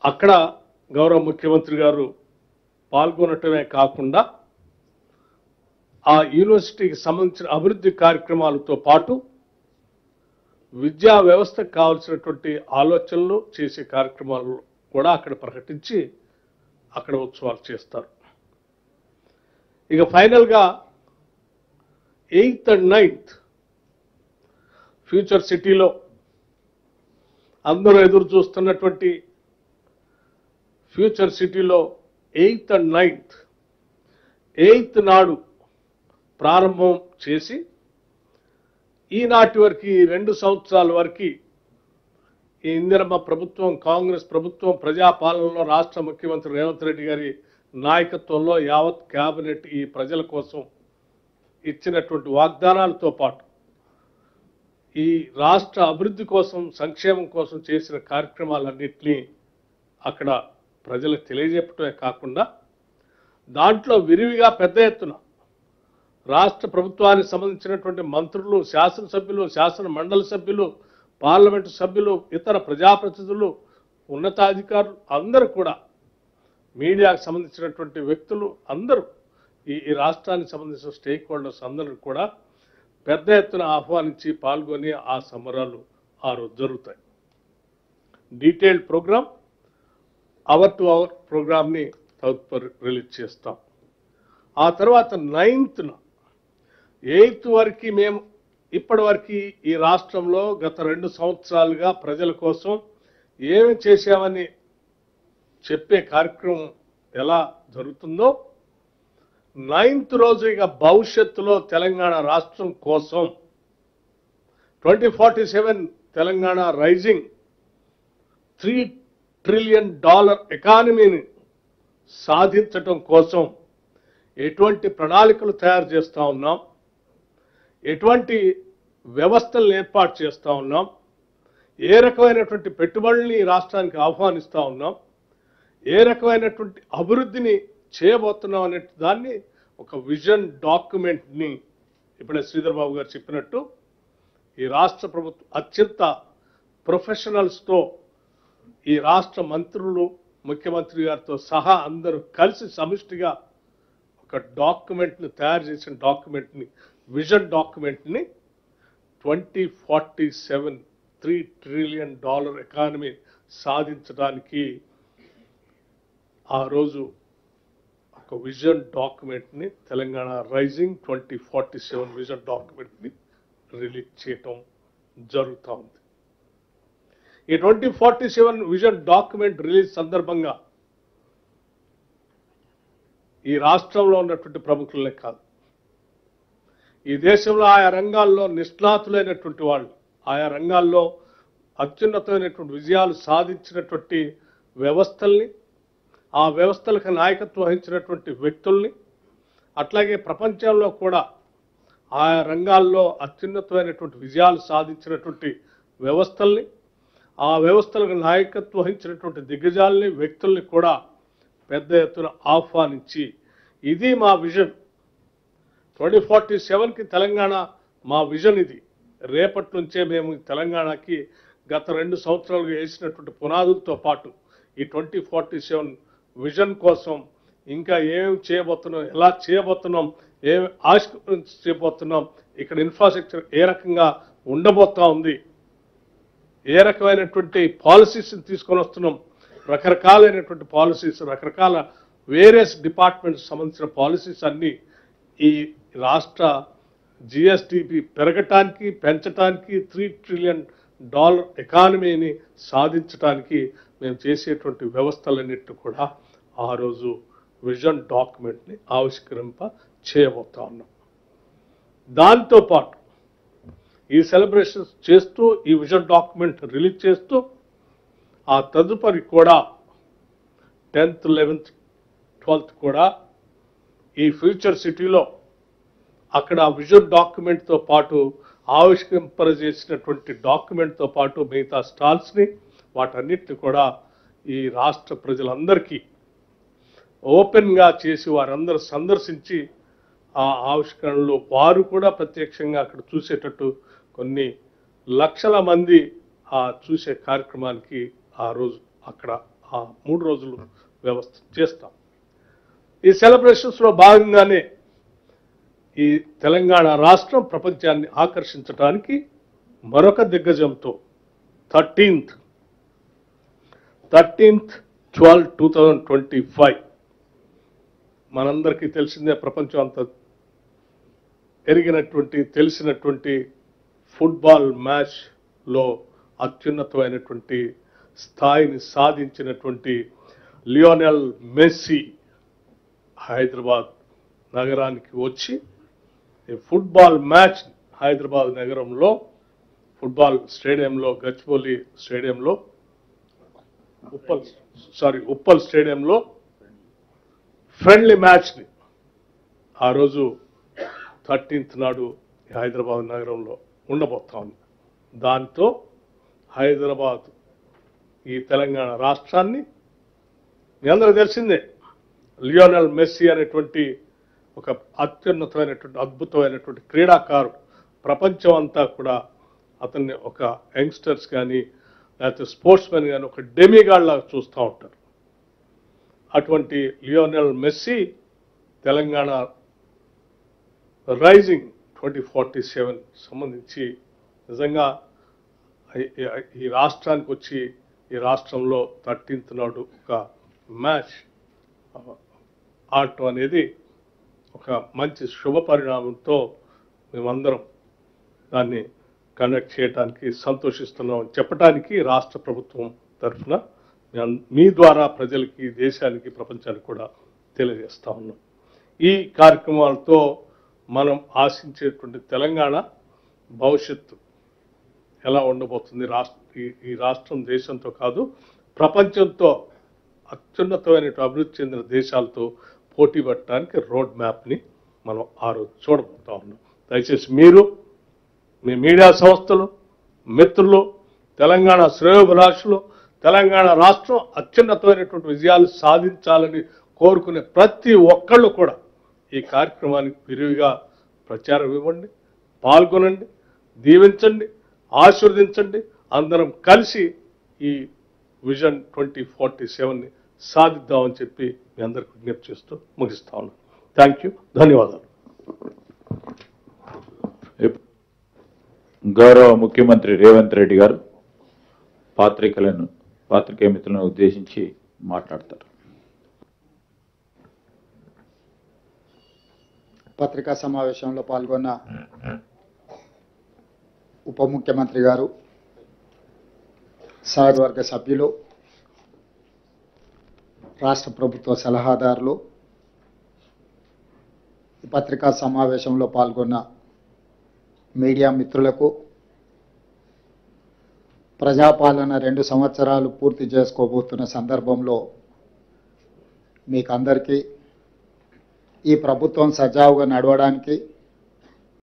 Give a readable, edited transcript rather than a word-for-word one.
అక్కడ గౌరవ ముఖ్యమంత్రి గారు పాల్గొనటమే కాకుండా ఆ యూనివర్సిటీకి సంబంధించిన అభివృద్ధి కార్యక్రమాలతో పాటు విద్యా వ్యవస్థకు కావాల్సినటువంటి ఆలోచనలు చేసే కార్యక్రమాలు కూడా అక్కడ ప్రకటించి అక్కడ ఉత్సవాలు చేస్తారు. ఇక ఫైనల్గా 8th and 9th ఫ్యూచర్ సిటీలో అందరూ ఎదురు చూస్తున్నటువంటి ఫ్యూచర్ సిటీలో 8th and 9th 8th నాడు ప్రారంభం చేసి ఈనాటి వరకు 2 సంవత్సరాల వరకు ఈ ఇందిరమ్మ ప్రభుత్వం, కాంగ్రెస్ ప్రభుత్వం ప్రజాపాలనలో రాష్ట్ర ముఖ్యమంత్రి రేవంత్ రెడ్డి గారి నాయకత్వంలో యావత్ కేబినెట్ ఈ ప్రజల కోసం ఇచ్చినటువంటి వాగ్దానాలతో పాటు ఈ రాష్ట్ర అభివృద్ధి కోసం, సంక్షేమం కోసం చేసిన కార్యక్రమాలన్నింటినీ అక్కడ ప్రజలకు తెలియజెప్పటమే కాకుండా దాంట్లో విరివిగా పెద్ద ఎత్తున రాష్ట్ర ప్రభుత్వానికి సంబంధించినటువంటి మంత్రులు, శాసనసభ్యులు, శాసన మండలి సభ్యులు, పార్లమెంటు సభ్యులు, ఇతర ప్రజాప్రతినిధులు, ఉన్నతాధికారులు అందరూ కూడా, మీడియాకు సంబంధించినటువంటి వ్యక్తులు అందరూ ఈ రాష్ట్రానికి సంబంధించిన స్టేక్ హోల్డర్స్ అందరూ కూడా పెద్ద ఎత్తున ఆహ్వానించి పాల్గొని ఆ సంబరాలు ఆ రోజు జరుగుతాయి. Detailed program hour to hour ప్రోగ్రామ్ని తదుపరి రిలీజ్ చేస్తాం. ఆ తర్వాత 9th 8th వరకు మేము ఇప్పటివరకు ఈ రాష్ట్రంలో గత 2 సంవత్సరాలుగా ప్రజల కోసం ఏమి చేశామని చెప్పే కార్యక్రమం ఎలా జరుగుతుందో 9th రోజు ఇక భవిష్యత్తులో తెలంగాణ రాష్ట్రం కోసం 2047 తెలంగాణ రైజింగ్ $3 trillion ఎకానమీని సాధించటం కోసం ఎటువంటి ప్రణాళికలు తయారు చేస్తూ ఉన్నాం, ఎటువంటి వ్యవస్థలను ఏర్పాటు చేస్తూ ఉన్నాం, ఏ రకమైనటువంటి పెట్టుబడుల్ని రాష్ట్రానికి ఆహ్వానిస్తూ ఉన్నాం, ఏ రకమైనటువంటి అభివృద్ధిని చేయబోతున్నాం అనే దాన్ని ఒక విజన్ డాక్యుమెంట్ని ఇప్పుడే శ్రీధర్ బాబు గారు చెప్పినట్టు ఈ రాష్ట్ర ప్రభుత్వం అత్యంత ప్రొఫెషనల్స్తో ఈ రాష్ట్ర మంత్రులు, ముఖ్యమంత్రి గారితో సహా అందరూ కలిసి సమిష్టిగా ఒక డాక్యుమెంట్ని తయారు చేసిన డాక్యుమెంట్ని, విజన్ డాక్యుమెంట్ని 2047 $3 trillion ఎకానమీ సాధించడానికి ఆ రోజు ఒక విజన్ డాక్యుమెంట్ని తెలంగాణ రైజింగ్ 2047 విజన్ డాక్యుమెంట్ని రిలీజ్ చేయటం జరుగుతూ ఉంది. ఈ 2047 విజన్ డాక్యుమెంట్ రిలీజ్ సందర్భంగా ఈ రాష్ట్రంలో ఉన్నటువంటి ప్రముఖులనే కాదు, ఈ దేశంలో ఆయా రంగాల్లో నిష్ణాతులైనటువంటి వాళ్ళు, ఆయా రంగాల్లో అత్యున్నతమైనటువంటి విజయాలు సాధించినటువంటి వ్యవస్థల్ని, ఆ వ్యవస్థలకు నాయకత్వం వహించినటువంటి వ్యక్తుల్ని, అట్లాగే ప్రపంచంలో కూడా ఆయా రంగాల్లో అత్యున్నతమైనటువంటి విజయాలు సాధించినటువంటి వ్యవస్థల్ని, ఆ వ్యవస్థలకు నాయకత్వం వహించినటువంటి దిగ్గజాలని, వ్యక్తుల్ని కూడా పెద్ద ఎత్తున ఆహ్వానించి ఇది మా విజన్ 2047కి తెలంగాణ మా విజన్ ఇది, రేపటి నుంచే మేము తెలంగాణకి గత 2 సంవత్సరాలుగా వేసినటువంటి పునాదులతో పాటు ఈ 2047 విజన్ కోసం ఇంకా ఏమి చేయబోతున్నాం, ఎలా చేయబోతున్నాం, ఏమి చేయబోతున్నాం, ఇక్కడ ఇన్ఫ్రాస్ట్రక్చర్ ఏ రకంగా ఉండబోతా ఉంది, ఏ రకమైనటువంటి పాలసీస్ని తీసుకొని వస్తున్నాం, రకరకాలైనటువంటి పాలసీస్, రకరకాల వేరియస్ డిపార్ట్మెంట్స్ సంబంధించిన పాలసీస్ అన్నీ ఈ రాష్ట్ర జిఎస్డిపి పెరగటానికి, పెంచడానికి, $3 trillion ఎకానమీని సాధించడానికి మేము చేసేటువంటి వ్యవస్థలన్నింటినీ కూడా ఆ రోజు విజన్ డాక్యుమెంట్ని ఆవిష్కరింప చేయబోతా ఉన్నాం. దాంతోపాటు ఈ సెలబ్రేషన్స్ చేస్తూ, ఈ విజన్ డాక్యుమెంట్ రిలీజ్ చేస్తూ, ఆ తదుపరి కూడా 10th 11th 12th కూడా ఈ ఫ్యూచర్ సిటీలో అక్కడ విజన్ డాక్యుమెంట్తో పాటు ఆవిష్కరింపజేసినటువంటి డాక్యుమెంట్తో పాటు మిగతా స్టాల్స్ని, వాటన్నిటిని కూడా ఈ రాష్ట్ర ప్రజలందరికీ ఓపెన్గా చేసి వారందరూ సందర్శించి ఆ ఆవిష్కరణలు వారు కూడా ప్రత్యక్షంగా అక్కడ చూసేటట్టు కొన్ని లక్షల మంది ఆ చూసే కార్యక్రమానికి ఆ రోజు అక్కడ ఆ 3 రోజులు వ్యవస్థ చేస్తాం. ఈ సెలబ్రేషన్స్లో భాగంగానే ఈ తెలంగాణ రాష్ట్రం ప్రపంచాన్ని ఆకర్షించడానికి మరొక దిగ్గజంతో 13/12/2025 మనందరికీ తెలిసిందే, ప్రపంచం అంతా తెలిసినటువంటి ఫుట్బాల్ మ్యాచ్లో అత్యున్నతమైనటువంటి స్థాయిని సాధించినటువంటి లియోనెల్ మెస్సీ హైదరాబాద్ నగరానికి వచ్చి ఈ ఫుట్బాల్ మ్యాచ్ హైదరాబాద్ నగరంలో ఫుట్బాల్ స్టేడియంలో, గచ్చిబౌలి స్టేడియంలో, ఉప్పల్ స్టేడియంలో ఫ్రెండ్లీ మ్యాచ్ని ఆ రోజు 13th నాడు హైదరాబాద్ నగరంలో ఉండబోతా ఉంది. దాంతో హైదరాబాద్ ఈ తెలంగాణ రాష్ట్రాన్ని, మీ అందరూ తెలిసిందే, లియోనెల్ మెస్సీ అనేటువంటి ఒక అత్యున్నతమైనటువంటి అద్భుతమైనటువంటి క్రీడాకారుడు, ప్రపంచం అంతా కూడా అతన్ని ఒక యంగ్స్టర్స్ కానీ లేకపోతే స్పోర్ట్స్ మెన్ కానీ ఒక డెమిగాడ్ లాగా చూస్తూ ఉంటారు. అటువంటి లియోనెల్ మెస్సీ తెలంగాణ రైజింగ్ 2047 సంబంధించి నిజంగా ఈ రాష్ట్రానికి వచ్చి ఈ రాష్ట్రంలో 13th నాడు ఒక మ్యాచ్ ఆడటం అనేది ఒక మంచి శుభ పరిణామంతో మేమందరం దాన్ని కండక్ట్ చేయడానికి సంతోషిస్తున్నాం చెప్పడానికి రాష్ట్ర ప్రభుత్వం తరఫున మీ ద్వారా ప్రజలకి, దేశానికి, ప్రపంచానికి కూడా తెలియజేస్తా ఉన్నాం. ఈ కార్యక్రమాలతో మనం ఆశించేటువంటి తెలంగాణ భవిష్యత్తు ఎలా ఉండబోతుంది, ఈ రాష్ట్రం దేశంతో కాదు ప్రపంచంతో అత్యున్నతమైన అభివృద్ధి చెందిన దేశాలతో పోటీ పడటానికి రోడ్ మ్యాప్ని మనం ఆ రోజు చూడబోతా ఉన్నాం. దయచేసి మీరు, మీ మీడియా సంస్థలు, మిత్రులు, తెలంగాణ శ్రేయోభిలాషులు, తెలంగాణ రాష్ట్రం అత్యున్నతమైనటువంటి విజయాలు సాధించాలని కోరుకునే ప్రతి ఒక్కళ్ళు కూడా ఈ కార్యక్రమానికి విరివిగా ప్రచారం ఇవ్వండి, పాల్గొనండి, దీవించండి, ఆశీర్వదించండి. అందరం కలిసి ఈ విజన్ 2047ని సాధిద్దామని చెప్పి మీ అందరికి విజ్ఞప్తి చేస్తూ ముగిస్తా ఉన్నాను. థ్యాంక్ యూ, ధన్యవాదాలు. గౌరవ ముఖ్యమంత్రి రేవంత్ రెడ్డి గారు పాత్రికేయ మిత్రులను ఉద్దేశించి మాట్లాడతారు. పత్రికా సమావేశంలో పాల్గొన్న ఉప ముఖ్యమంత్రి గారు, సహవర్గ సభ్యులు, రాష్ట్ర ప్రభుత్వ సలహాదారులు, ఈ పత్రికా సమావేశంలో పాల్గొన్న మీడియా మిత్రులకు, ప్రజాపాలన 2 సంవత్సరాలు పూర్తి చేసుకోబోతున్న సందర్భంలో మీకు అందరికీ ఈ ప్రభుత్వం సజావుగా నడవడానికి